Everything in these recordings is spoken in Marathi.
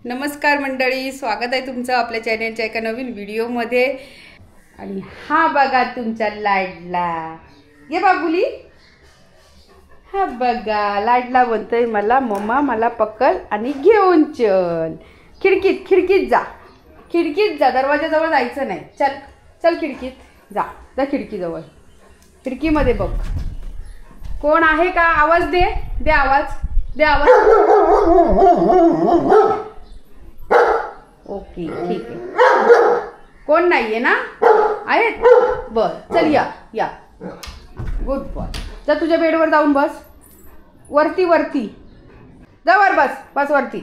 नमस्कार मंडळी, स्वागत आहे तुमचं आपल्या चॅनलच्या एका नवीन व्हिडिओमध्ये। आणि हा बघा तुमचा लाडला, ये बाबुली, हा बघा लाडला बोलतोय मला मम्मा मला पकड आणि घेऊन चल। खिडकीत जा, दरवाजाजवळ जायचं नाही। चल चल खिडकीत जा, खिडकीजवळ, खिडकीमध्ये बघ कोण आहे का, आवाज दे आवाज। ओके ठीक आहे, कोण नाहीये ना, आहेत बर, चल या गुड बॉय। जा तुझ्या बेडवर जाऊन बस, वरती जा, वर बस वरती।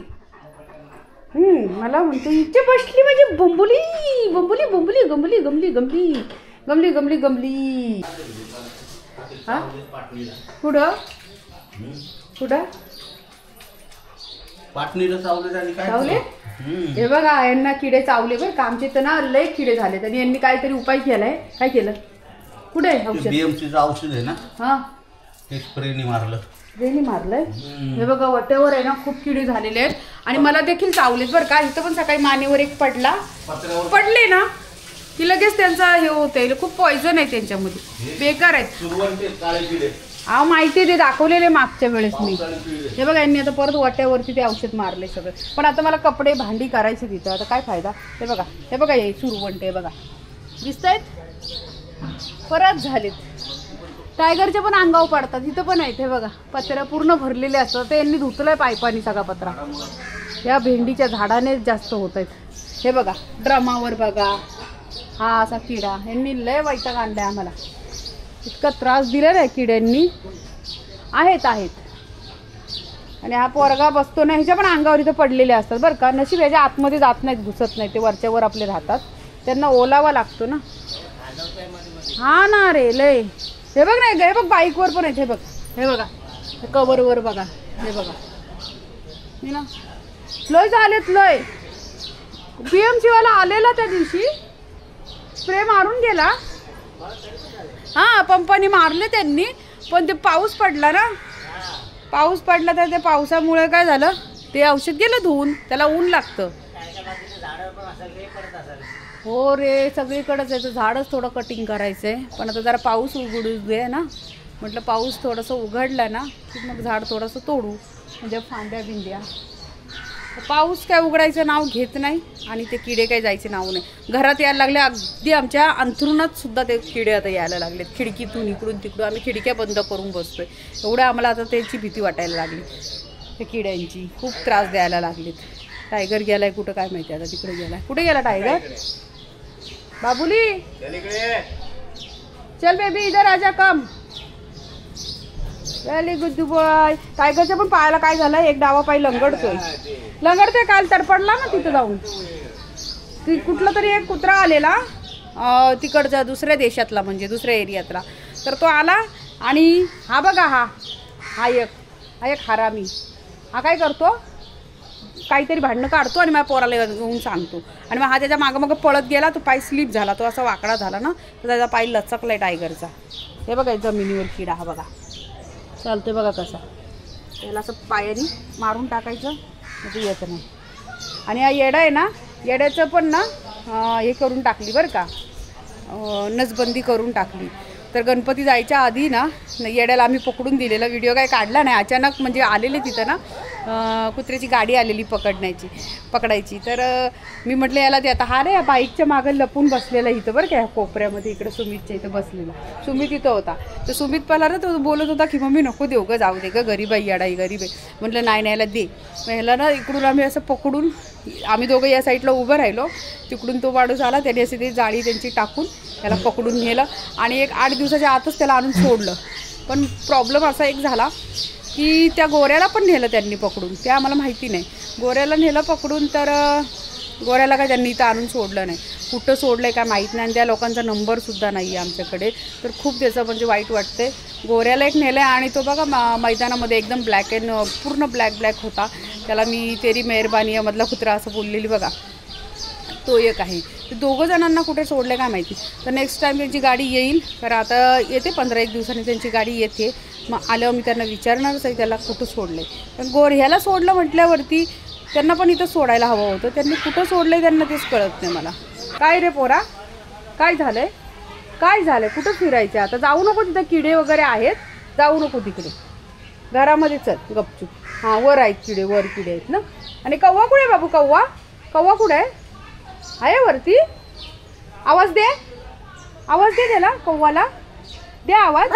मला म्हणतो इथे बसली म्हणजे बंबुली गमली। हा कुठं पाटणीला चावले? हे बघा यांना किडे चावले बरं का, आमचे तर ना लय किडे झाले। आणि यांनी काहीतरी उपाय केलाय, काय केलं? कुठे औषध? बीएमसीचं औषध आहे ना, हा ते स्प्रेनी मारलंय। हे बघा वट्यावर आहे ना खूप किडे झालेले आहेत आणि मला देखील चावलेत बरं का। इथं पण सकाळी मानेवर एक पडले ना की लगेच त्यांचा हे होतंय, खूप पॉइझन आहे त्यांच्यामध्ये, बेकार आहेत। हा माहिती ते दाखवलेले मागच्या वेळेस मी। हे बघा यांनी आता परत वाट्यावरती ते औषध मारले सगळं, पण आता मला कपडे भांडी करायचे तिथं, आता काय फायदा। हे बघा हे सुरवंट आहे बघा, दिसत आहेत, परत झालेत। टायगरच्या पण अंगावर पडतात, इथं पण आहेत। हे बघा पत्र्या पूर्ण भरलेले असतात, ते यांनी धुतलंय पायपानी सगळा पत्रा, या भेंडीच्या झाडाने जास्त होत आहेत। हे बघा ड्रमावर बघा, हा असा किडा, यांनी लय वैताग आणलाय आम्हाला, इतका त्रास दिला नाही किड्यांनी। आहेत आणि हा पोरगा बसतो ना, ह्याच्या पण अंगावर इथं पडलेले असतात बरं का। नशीब ह्याच्या आतमध्ये जात नाहीत, घुसत नाही, ते वरच्यावर आपले राहतात, त्यांना ओलावा लागतो ना। हा ना रे लय, हे बघ नाही, हे बघ बाईकवर पण आहेत, हे बघा कव्हरवर बघा, हे बघा ना लय झालेत लय। बीएमसी वाला आलेला त्या दिवशी, स्प्रे मारून गेला, हा पंपाने मारले त्यांनी, पण ते पाऊस पडला तर ते पावसामुळे काय झालं, ते औषध गेलं धुवून, त्याला ऊन लागतं। हो रे सगळीकडेच आहे, झाडच थोडं कटिंग करायचंय, पण आता जरा पाऊस उघडू दे ना, म्हटलं पाऊस थोडंसं उघडला ना की मग झाड थोडंसं तोडू, म्हणजे फांद्या बिंद्या। पाऊस काय उघडायचं नाव घेत नाही आणि ते किडे काय जायचे नाव नाही। घरात यायला लागले, अगदी आमच्या अंथरुणात सुद्धा ते किडे आता यायला लागलेत, खिडकीतून इकडून तिकडून आम्ही खिडक्या बंद करून बसतोय, एवढं आम्हाला आता त्याची भीती वाटायला लागली, त्या किड्यांची खूप त्रास द्यायला लागलेत। टायगर गेलाय कुठं काय माहिती, आता तिकडे गेलाय, कुठे गेला टायगर? बाबुली चल बेबी इधर आजा, कम, वेरी गुड बॉय। टायगरच्या पण पायाला काय झालं, एक डावा पाय लंगडतोय, काल तडपडला ना तिथं जाऊन, कुठला तरी एक कुत्रा आलेला तिकडचा, दुसऱ्या देशातला, म्हणजे दुसऱ्या एरियातला, तर तो आला आणि हा बघा हा एक हरामी, हा काय करतो, काहीतरी भांडणं काढतो आणि माझ्या पोराला येऊन सांगतो, आणि मग हा त्याच्या मागं पळत गेला, तो पाय स्लिप झाला, तो असा वाकडा झाला ना, तर त्याचा पाय लचकलाय टायगरचा। हे बघा जमिनीवर किडा, हा बघा चालतोय बघा कसा, त्याला असं पायाने मारून टाकायचं म्हणजे येत नाही। आणि हा येडा आहे ना, येड्याचं पण ना हे करून टाकली बरं का, नसबंदी करून टाकली। तर गणपती जायच्या आधी ना येड्याला आम्ही पकडून दिलेला, व्हिडिओ काय काढला नाही, अचानक म्हणजे आलेले तिथं ना कुत्र्याची गाडी आलेली पकडायची, तर मी म्हटलं याला ते आता, हा रे बाईकच्या मागं लपून बसलेला इथं बरं का, कोपऱ्यामध्ये इकडे सुमितच्या इथं बसलेला, सुमित इथं होता, तर सुमित पहिला ना तो बोलत होता की मम्मी नको देऊ ग, जाऊ दे ग, गरीब आहे येडा, गरीब आहे। म्हटलं नाही याला दे, मग ह्याला ना इकडून आम्ही असं पकडून, आम्ही दोघं या साईडला उभं राहिलो, तिकडून तो माणूस आला, त्याने अशी ती जाळी त्यांची टाकून त्याला पकडून नेलं आणि एक 8 दिवसाच्या आतच त्याला आणून सोडलं। पण प्रॉब्लेम असा एक झाला की त्या गोऱ्याला पण नेलं त्यांनी पकडून, ते आम्हाला माहिती नाही, गोऱ्याला नेलं पकडून, तर गोऱ्याला काय त्यांनी इथं आणून सोडलं नाही, कुठं सोडलं आहे काय माहीत नाही, आणि त्या लोकांचा नंबरसुद्धा नाही आहे आमच्याकडे, तर खूप त्याचं म्हणजे वाईट वाटते। गोऱ्याला एक नेलं आहे आणि तो बघा मैदानामध्ये एकदम पूर्ण ब्लॅक होता, त्याला मी तेरी मेहरबानी मधला कुत्रा असं बोललेली बघा, तो एक आहे। ते दोघं जणांना कुठे सोडले काय माहिती, तर नेक्स्ट टाईम त्यांची गाडी येईल, तर आता येते 15-1 दिवसांनी त्यांची गाडी येते, मग आल्यावर मी त्यांना विचारणारच आहे त्याला कुठं सोडले, पण ह्याला सोडलं म्हटल्यावरती त्यांना पण इथं सोडायला हवं होतं. त्यांनी कुठं सोडलंय त्यांना तेच कळत नाही मला. काय रे पोरा, काय झालंय, काय झालंय, कुठं फिरायचं आता? जाऊ नको, तिथं किडे वगैरे आहेत, जाऊ नको तिकडे, घरामध्ये चल गपचूप. हां वर आहेत किडे, वर किडे आहेत ना. आणि कव्वा कुठे आहे बाबू? कव्वा, कव्वा कुठे आहे वरती? आवाज दे, आवाज दे त्याला, कव्वाला दे आवाज.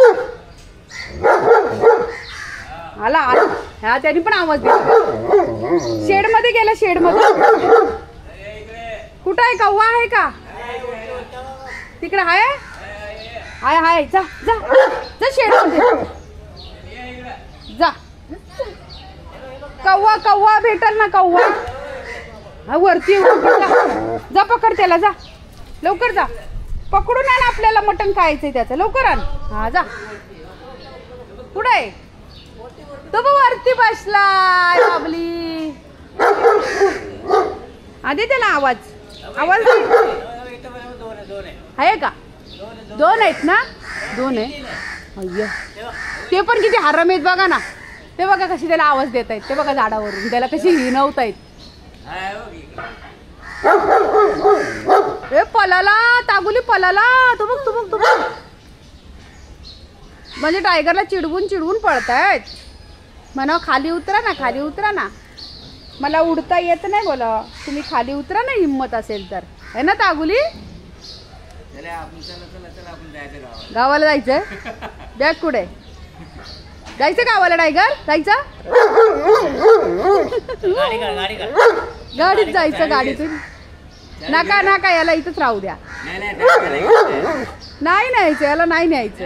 आला आला, ह्या त्यांनी पण आवाज दिला. शेडमध्ये गेला, शेडमध्ये. कुठं आहे कव्वा? आहे का तिकडे? आहे हाय हाय, जा जा जा शेडमध्ये जा. कव्वा, कव्वा भेटल ना कव्वा. हा वरती जा, पकड त्याला, जा लवकर जा, पकडून आण, आपल्याला मटण खायचंय त्याचं, लवकर आण. हा जा. कुठं आहे तो? वरती बसलाय बाबली. आधी त्याला आवाज, आवाज आहे का? दोन आहेत ना? दोन आहे. अय्या, ते पण किती हराम आहेत बघा ना. ते बघा कशी त्याला आवाज देत आहेत, ते बघा झाडावरून त्याला कशी हिणवतायत. ए पलाला, तागुली पलाला, तू बघ तू बघ तू बघ. म्हणजे टायगरला चिडवून चिडवून पळतायत. म्हणा खाली उतरा ना, खाली उतरा ना, मला उडता येत नाही. बोला तुम्ही खाली उतरा ना, हिम्मत असेल तर, है ना तागुली? गावाला जायचं? बॅग कुठे? जायचं गावाला टायगर? जायचं गाडीत जायचं, गाडीतून. नका नका, याला इथंच राहू द्या. नाही न्यायचं याला, नाही न्यायचं.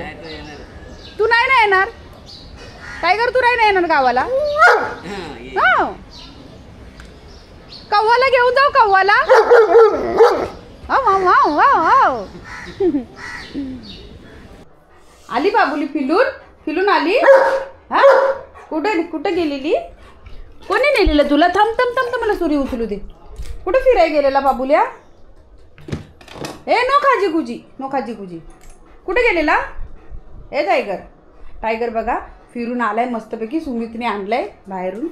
तू नाही ना येणार टायगर, तू नाही ना येणार गावाला? कव्वाला घेऊन जाऊ, कव्वाला. आली बाबुली फिलून, फिलून आली. हा कुठे कुठे गेलेली? कोणी नेलेलं तुला? थांब थांब थांब, मला सुरी उचलू दे. कुठे फिरायला गेलेला बाबुल्या? ए नो खाजी गुजी, नो खाजी गुजी. कुठे गेलेला? ए टायगर, टायगर बघा फिरून आलाय मस्तपैकी. सुमितने आणलाय बाहेरून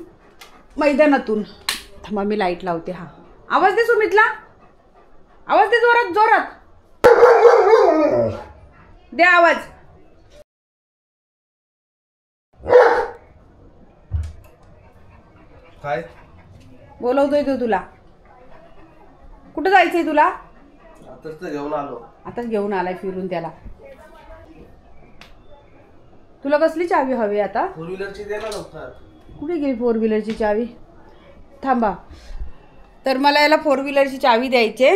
मैदानातून. थांबा मी लाईट लावते. हा आवाज दे सुमितला, आवाज दे जोरात जोरात दे आवाज. काय बोलवतोय तो तुला? कुठं जायचंय तुला? आताच तर घेऊन आलो. आताच घेऊन आलाय फिरून त्याला. तुला कसली चावी हवी आता? फोर व्हीलरची दे ना लवकर. कुठे गेली फोर व्हीलरची चावी? थांबा. तर मला याला फोर व्हीलरची चावी द्यायचे.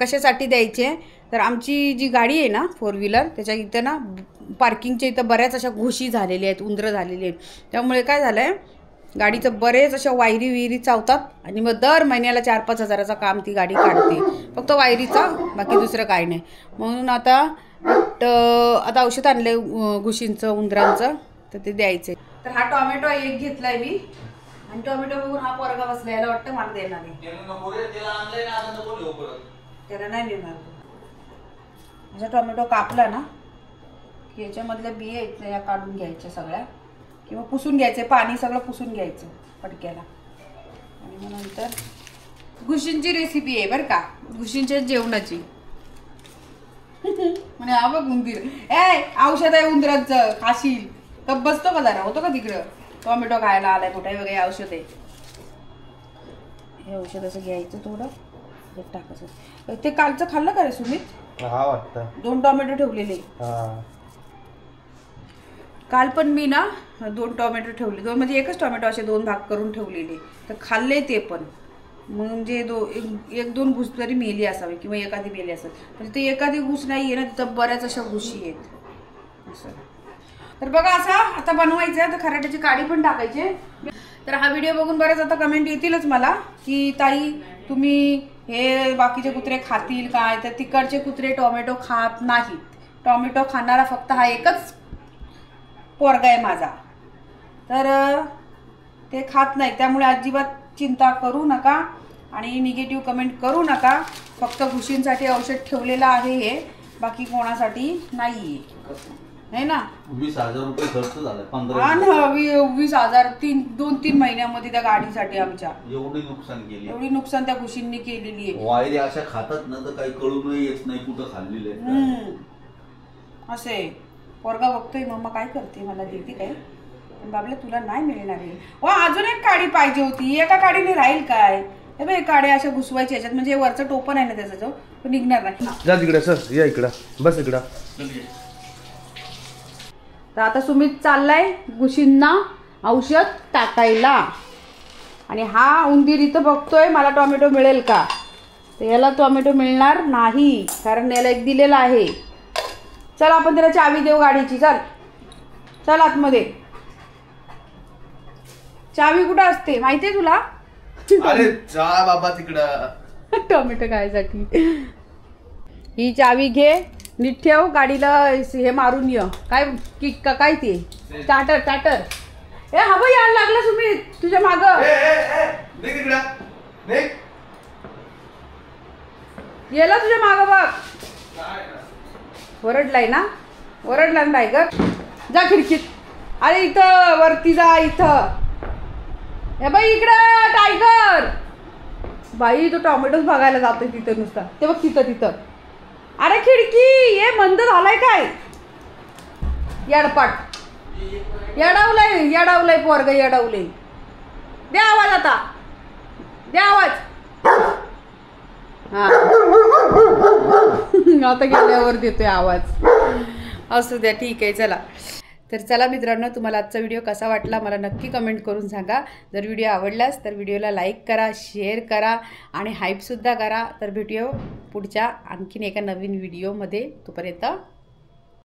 कशासाठी द्यायचे? तर आमची जी गाडी आहे ना फोर व्हीलर, त्याच्या इथं ना पार्किंगच्या इथं बऱ्याच अशा घुशी झालेल्या आहेत, उंदरं झालेली आहेत. त्यामुळे काय झालं आहे, गाडीचं बरेच अशा वायरी विहिरी चावतात आणि मग दर महिन्याला 4-5 हजाराचं काम ती गाडी काढते. फक्त वायरीचा, बाकी दुसरं काय नाही. म्हणून आता औषध आणले घुशींचं, उंदरांचं, तर ते द्यायचं. तर हा टोमॅटो एक घेतलाय मी, आणि टोमॅटो बघून हा पोरगा बसला, याला वाटतं मला देणार नाही. त्याला नाही देणार. असा टोमॅटो कापला ना की याच्यामधल्या बिया आहेत ना, या काढून घ्यायच्या सगळ्या, किंवा पुसून घ्यायचे, पाणी सगळं पुसून घ्यायचं फटक्याला. आणि मग नंतर घुशींची रेसिपी आहे बरं का, घुशींच्या जेवणाची. म्हणे हा बघ उंदीर, ए औषध आहे उंदरांचं, खाशील. कप बसतो का जरा, होतो का तिकडं? टोमॅटो खायला आलाय कुठे? वगैरे औषध आहे हे. औषध असं घ्यायचं, थोडं टाकायचं. ते कालचं खाल्लं का रे सुमित? हा वाटतं. 2 टोमॅटो ठेवलेले काल. पण मी ना 2 टोमॅटो ठेवले, 2 म्हणजे एकच टोमॅटो असे 2 भाग करून ठेवलेले, तर खाल्ले ते पण. म्हणजे 1-2 घुस तरी मेली असावी, किंवा एखादी मेली असेल. म्हणजे ते एखादी घुस नाही आहे ना, तिथं बऱ्याच अशा घुशी आहेत असं. तर बघा असा आता बनवायचं आहे. तर खराट्याची काडी पण टाकायची. तर हा व्हिडिओ बघून बऱ्याच आता कमेंट येतीलच मला की ताई तुम्ही हे बाकीचे कुत्रे खातील काय? तर तिकडचे कुत्रे टोमॅटो खात नाहीत. टोमॅटो खाणारा फक्त हा एकच पोरगा आहे माझा, तर ते खात नाही. त्यामुळे अजिबात चिंता करू नका आणि निगेटिव्ह कमेंट करू नका. फक्त घुशींसाठी औषध ठेवलेलं आहे हे, बाकी कोणासाठी नाही आहे. आहे ना. 20,000 रुपये खर्च झाला 15 हा ना, 20,000 2-3 महिन्यामध्ये त्या गाडीसाठी आमच्या. एवढी नुकसान केली, एवढी नुकसान त्या घुशींनी केलेली आहे. वायरे अशा खातात ना तर काही कळून येत नाही कुठं खाल्लेले आहे. असे पोरगा बघतोय मम्मा काय करते, मला देते काय, पण बाबल्या तुला नाही मिळणार आहे. अजून एक काडी पाहिजे होती, एका काडीने राहील काय. हे बघ काड्या अशा घुसवायच्या याच्यात, म्हणजे वरचं टोपण आहे ना त्याचा जो तो निघणार नाही. जा तिकडे सर, या इकडं बस इकडं. तर आता सुमित चाललाय घुशींना औषध टाकायला, आणि हा उंदीर इथं बघतोय मला टोमॅटो मिळेल का. तर याला टोमॅटो मिळणार नाही, कारण याला एक दिलेला आहे. चल आपण त्याला चावी देऊ गाडीची. चल चल आतमध्ये. चावी कुठं असते माहितीये तुला? अरे जा बाबा तिकडं. टोमॅटो खायसाठी. ही चावी घे, नीट ठेव, गाडीला हे मारून ये. काय किक का काय ते स्टार्टर स्टार्टर. ए हा बघ यायला लागला सुमित तुझ्या माग. गेला तुझ्या माग बघ. ओरडलाय ना, ओरडला ना टायगर. जा खिडकीत. अरे इथं वरती जा, इथं. हे बाई इकडं टायगर. बाई तो टोमॅटोच बघायला जातोय तिथं नुसता. ते बघ तिथं तिथं. अरे खिडकी हे मंद झालाय काय. येडपाट येडावलंय, येडावलंय पोरग, येडावलंय. द्या आवाज आता, द्या आवाज. हा आता गेल्यावर देतोय आवाज. असू द्या, ठीक आहे. चला तर चला मित्रांनो, तुम्हाला आजचा व्हिडिओ कसा वाटला मला नक्की कमेंट करून सांगा. जर व्हिडिओ आवडलास तर व्हिडिओला लाईक करा, शेअर करा आणि हाईपसुद्धा करा. तर भेटूया पुढच्या आणखीन एका नवीन व्हिडिओमध्ये. तोपर्यंत